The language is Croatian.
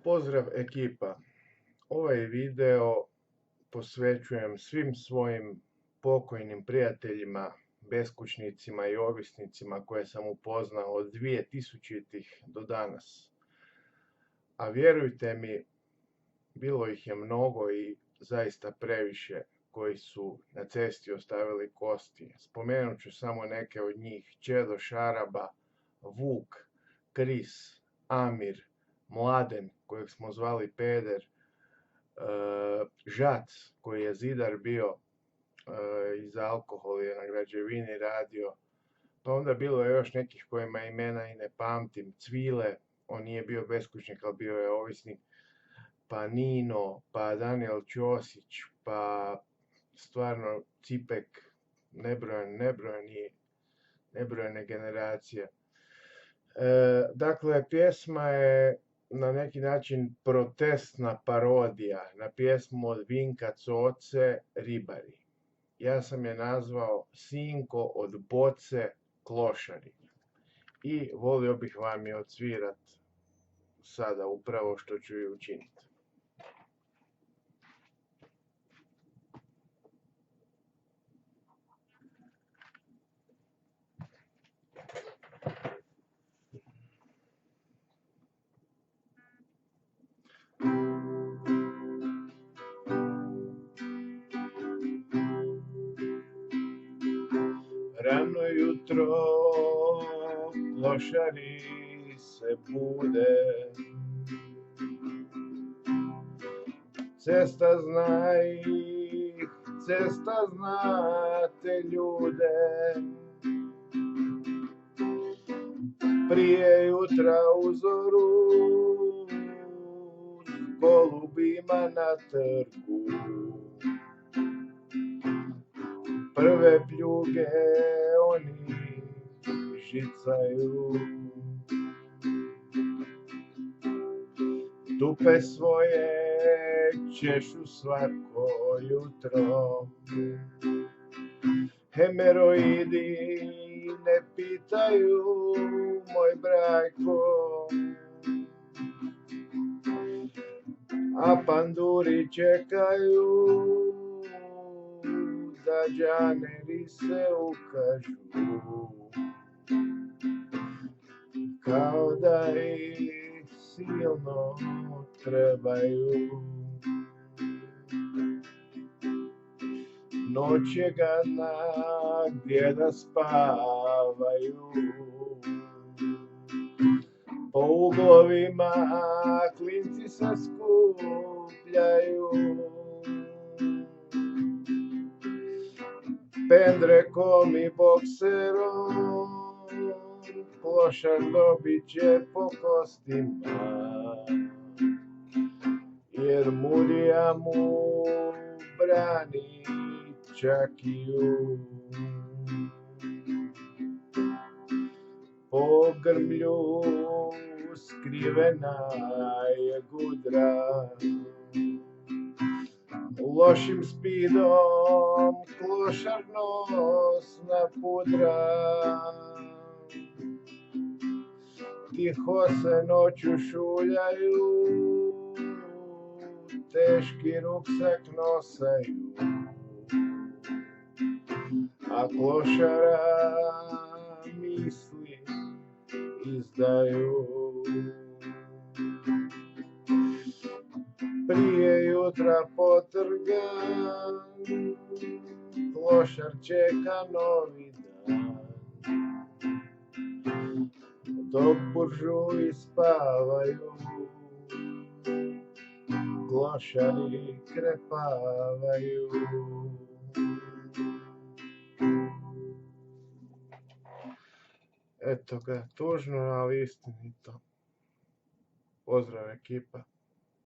Pozdrav ekipa, ovaj video posvećujem svim svojim pokojnim prijateljima, beskućnicima i ovisnicima koje sam upoznao od 2000-ih do danas. A vjerujte mi, bilo ih je mnogo i zaista previše koji su na cesti ostavili kosti. Spomenut ću samo neke od njih: Čedo Šaraba, Vuk, Kris, Amir, Mladen, kojeg smo zvali Peder, Žac, koji je zidar bio i za alkohol je na građevini radio. Pa onda bilo je još nekih kojima imena i ne pamtim. Cvile, on nije bio beskućnik, ali bio je ovisnik. Pa Nino, pa Daniel Ćosić, pa stvarno Cipek, nebrojene generacije. Dakle, pjesma je na neki način protestna parodija na pjesmu od Vinka Coce Ribari. Ja sam je nazvao Sinko od boce klošari. I volio bih vam je odsvirat sada upravo što ću i učiniti. Rano jutro klošari se bude, cesta zna ih, cesta zna te ljude. Prije jutra u zoru s golubima na trgu, prve pljuge oni žicaju. Dupe svoje češu svako jutro, hemeroidi ne pitaju, moj brajko, a panduri čekaju da džaneri se ukažu, kao da ih silno trebaju. Noć je gadna, gdje da spavaju, po uglovima klinci se skupljaju. Pendrekom i bokserom klošar dobit će po kostima, jer Murija mu brani čakiju. Po grmlju skrivena je gudra, lošim spidom klošar nos napudra. Tiho se noću šuljaju, teški ruksak nosaju, a klošara misli izdaju. Prije jutra potrgan, klošar čeka novi dan, dok buržuji spavaju, klošari krepavaju. Eto ga, tužno, ali istinito. Pozdrav ekipa.